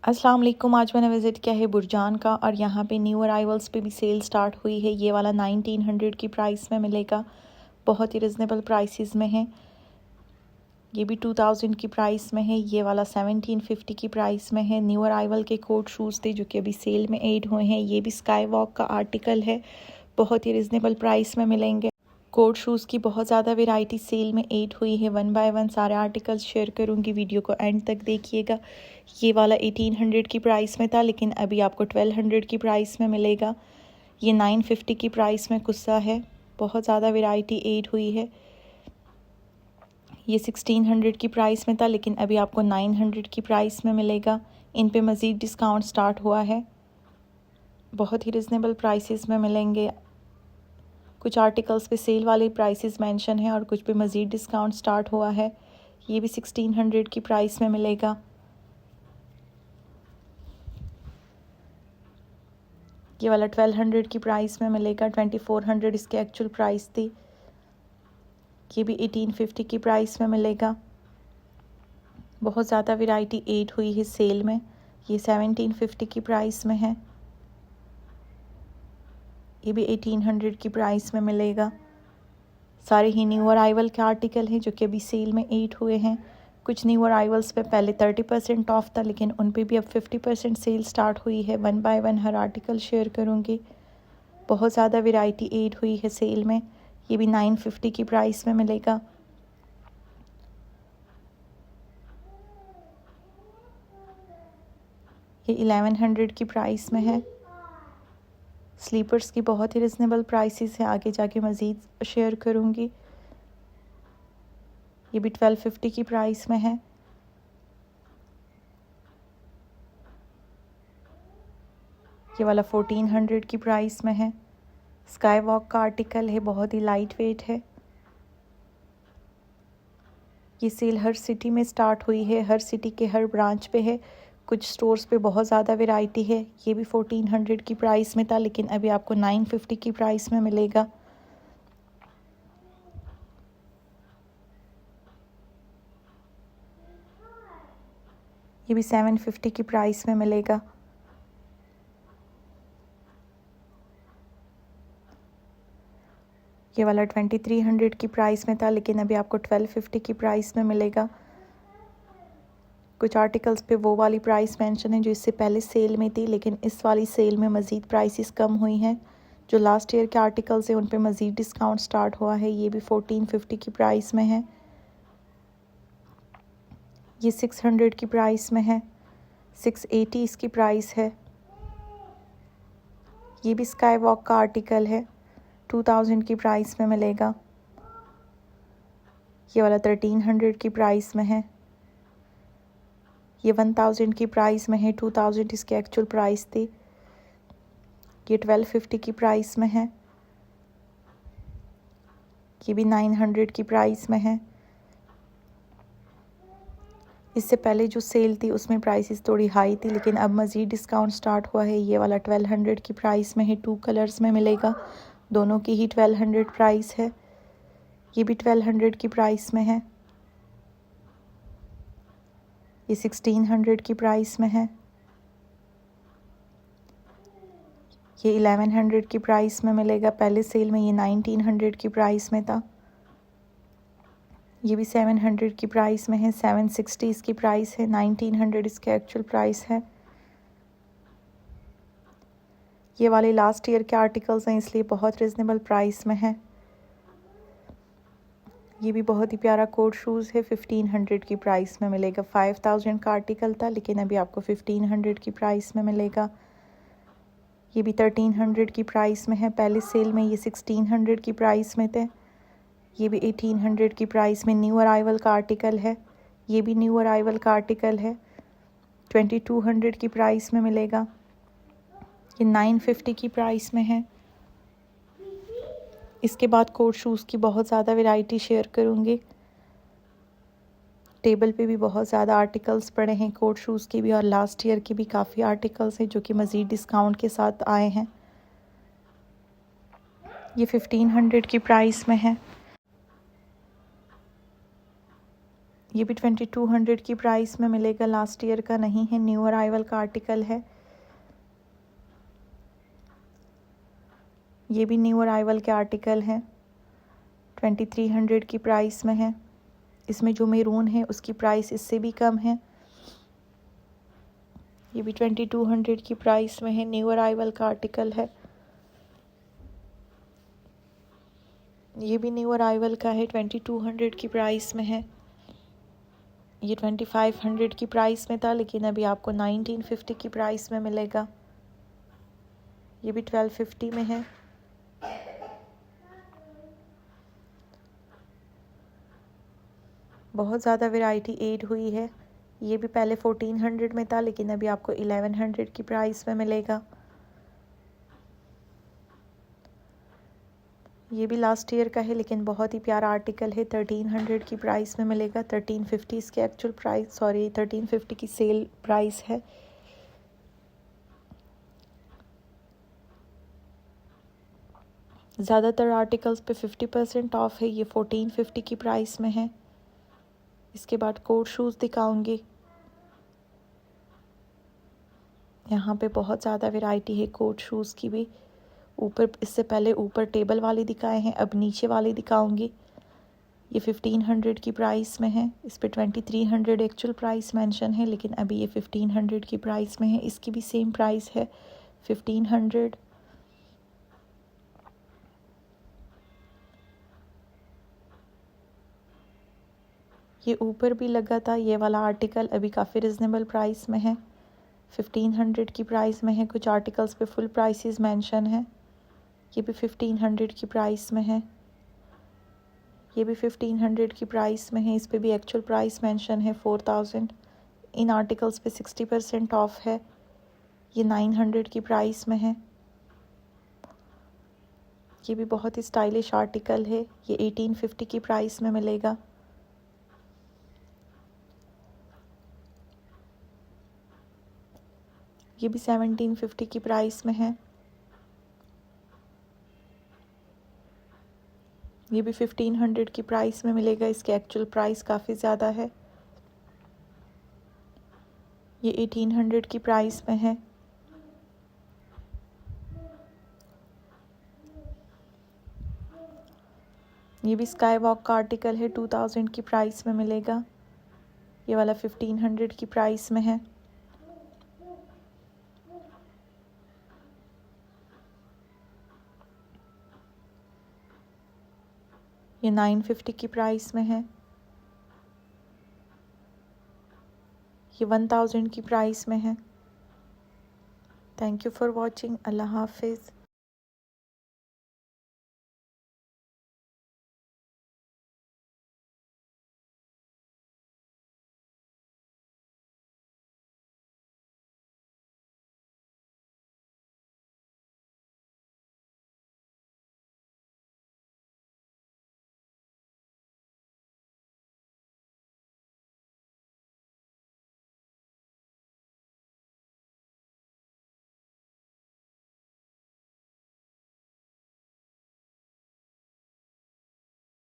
अस्सलाम वालेकुम। आज मैंने विज़िट किया है बुरजान का और यहाँ पे न्यू अराइवल्स पे भी सेल स्टार्ट हुई है। ये वाला 1900 की प्राइस में मिलेगा, बहुत ही रिजनेबल प्राइसेस में है। ये भी 2000 की प्राइस में है। ये वाला 1750 की प्राइस में है। न्यू अराइवल के कोट शूज़ थे जो कि अभी सेल में ऐड हुए हैं। ये भी स्काई वॉक का आर्टिकल है, बहुत ही रिजनेबल प्राइस में मिलेंगे। कोट शूज़ की बहुत ज़्यादा वैरायटी सेल में ऐड हुई है। 1 बाय 1 सारे आर्टिकल्स शेयर करूँगी, वीडियो को एंड तक देखिएगा। ये वाला 1800 की प्राइस में था लेकिन अभी आपको 1200 की प्राइस में मिलेगा। ये 950 की प्राइस में कुस्सा है, बहुत ज़्यादा वैरायटी ऐड हुई है। ये 1600 की प्राइस में था लेकिन अभी आपको 900 की प्राइस में मिलेगा। इन पे मज़ीद डिस्काउंट स्टार्ट हुआ है, बहुत ही रिजनेबल प्राइसेस में मिलेंगे। कुछ आर्टिकल्स पे सेल वाले प्राइसेस मेंशन है और कुछ पे मज़ीद डिस्काउंट स्टार्ट हुआ है। ये भी 1600 की प्राइस में मिलेगा। ये वाला 1200 की प्राइस में मिलेगा। 2400 इसकी एक्चुअल प्राइस थी। ये भी 1850 की प्राइस में मिलेगा। बहुत ज़्यादा वैरायटी ऐड हुई है सेल में। ये 1750 की प्राइस में है। ये भी 1800 की प्राइस में मिलेगा। सारे ही न्यू अराइवल के आर्टिकल हैं जो कि अभी सेल में ऐड हुए हैं। कुछ न्यू अराइवल्स पे पहले 30% ऑफ था लेकिन उन पे भी अब 50% सेल स्टार्ट हुई है। 1 बाय 1 हर आर्टिकल शेयर करूँगी। बहुत ज़्यादा वैरायटी ऐड हुई है सेल में। ये भी 950 की प्राइस में मिलेगा। ये 1100 की प्राइस में है। स्लीपर्स की बहुत ही रिजनेबल प्राइसेस है, आगे जाके मज़ीद शेयर करूँगी। ये भी 1250 की प्राइस में है। ये वाला 1400 की प्राइस में है। स्काई वॉक का आर्टिकल है, बहुत ही लाइट वेट है। ये सेल हर सिटी में स्टार्ट हुई है, हर सिटी के हर ब्रांच पे है। कुछ स्टोर्स पे बहुत ज़्यादा वैरायटी है। ये भी 1400 की प्राइस में था लेकिन अभी आपको 950 की प्राइस में मिलेगा। ये भी 750 की प्राइस में मिलेगा। ये वाला 2300 की प्राइस में था लेकिन अभी आपको 1250 की प्राइस में मिलेगा। कुछ आर्टिकल्स पे वो वाली प्राइस मेंशन है जो इससे पहले सेल में थी लेकिन इस वाली सेल में मज़ीद प्राइसेस कम हुई हैं। जो लास्ट ईयर के आर्टिकल्स हैं उन पे मज़ीद डिस्काउंट स्टार्ट हुआ है। ये भी 1450 की प्राइस में है। ये 600 की प्राइस में है। 680 इसकी प्राइस है। ये भी स्काई वॉक का आर्टिकल है, 2000 की प्राइस में मिलेगा। ये वाला 1300 की प्राइस में है। ये 1000 की प्राइस में है। 2000 इसकी एक्चुअल प्राइस थी। ये 1250 की प्राइस में है। ये भी 900 की प्राइस में है। इससे पहले जो सेल थी उसमें प्राइसेस थोड़ी हाई थी लेकिन अब मज़ीद डिस्काउंट स्टार्ट हुआ है। ये वाला 1200 की प्राइस में है। 2 कलर्स में मिलेगा, दोनों की ही 1200 प्राइस है। ये भी 1200 की प्राइस में है। ये 1600 की प्राइस में है। ये 1100 की प्राइस में मिलेगा। पहले सेल में ये 1900 की प्राइस में था। ये भी 700 की प्राइस में है। 760 इसकी प्राइस है। 1900 इसके एक्चुअल प्राइस है। ये वाले लास्ट ईयर के आर्टिकल्स हैं इसलिए बहुत रिजनेबल प्राइस में है। ये भी बहुत ही प्यारा कोट शूज़ है, 1500 की प्राइस में मिलेगा। 5000 का आर्टिकल था लेकिन अभी आपको 1500 की प्राइस में मिलेगा। ये भी 1300 की प्राइस में है। पहले सेल में ये 1600 की प्राइस में थे। ये भी 1800 की प्राइस में न्यू अराइवल का आर्टिकल है। ये भी न्यू अराइवल का आर्टिकल है, 2200 की प्राइस में मिलेगा। ये 950 की प्राइस में है। इसके बाद कोट शूज़ की बहुत ज़्यादा वैरायटी शेयर करूँगी। टेबल पे भी बहुत ज़्यादा आर्टिकल्स पड़े हैं कोट शूज़ के भी और लास्ट ईयर के भी काफ़ी आर्टिकल्स हैं जो कि मज़ीद डिस्काउंट के साथ आए हैं। ये 1500 की प्राइस में है। ये भी 2200 की प्राइस में मिलेगा, लास्ट ईयर का नहीं है, न्यू अराइवल का आर्टिकल है। ये भी न्यू अराइवल के आर्टिकल हैं, 2300 की प्राइस में है। इसमें जो मेरून है उसकी प्राइस इससे भी कम है। ये भी 2200 की प्राइस में है, न्यू अराइवल का आर्टिकल है। ये भी न्यू अराइवल का है, 2200 की प्राइस में है। ये 2500 की प्राइस में था, लेकिन अभी आपको 1950 की प्राइस में मिलेगा। ये भी 1250 में है। बहुत ज़्यादा वैरायटी ऐड हुई है। ये भी पहले 1400 में था, लेकिन अभी आपको 1100 की प्राइस में मिलेगा। ये भी लास्ट ईयर का है, लेकिन बहुत ही प्यारा आर्टिकल है, 1300 की प्राइस में मिलेगा। 1350 इसकी एक्चुअल प्राइस, सॉरी 1350 की सेल प्राइस है। ज़्यादातर आर्टिकल्स पे 50% ऑफ है। ये 1450 की प्राइस में है। इसके बाद कोट शूज़ दिखाऊंगी। यहाँ पे बहुत ज़्यादा वैरायटी है कोट शूज़ की भी। ऊपर, इससे पहले ऊपर टेबल वाले दिखाए हैं, अब नीचे वाले दिखाऊंगी। ये 1500 की प्राइस में है। इस पे 2300 एक्चुअल प्राइस मेंशन है, लेकिन अभी ये 1500 की प्राइस में है। इसकी भी सेम प्राइस है, 1500। ये ऊपर भी लगा था ये वाला आर्टिकल, अभी काफ़ी रिजनेबल प्राइस में है, 1500 की प्राइस में है। कुछ आर्टिकल्स पे फुल प्राइसेस मेंशन है। ये भी 1500 की प्राइस में है। ये भी 1500 की प्राइस में है। इस पे भी एक्चुअल प्राइस मेंशन है 4000। इन आर्टिकल्स पे 60% ऑफ है। ये 900 की प्राइस में है। ये भी बहुत ही स्टाइलिश आर्टिकल है। ये 1850 की प्राइस में मिलेगा। ये भी 1750 की प्राइस में है। ये भी 1500 की प्राइस में मिलेगा। इसकी एक्चुअल प्राइस काफ़ी ज़्यादा है। ये 1800 की प्राइस में है। ये भी स्काई वॉक का आर्टिकल है, 2000 की प्राइस में मिलेगा। ये वाला 1500 की प्राइस में है। ये 950 की प्राइस में है। ये 1000 की प्राइस में है। Thank you for watching. अल्लाह हाफिज़।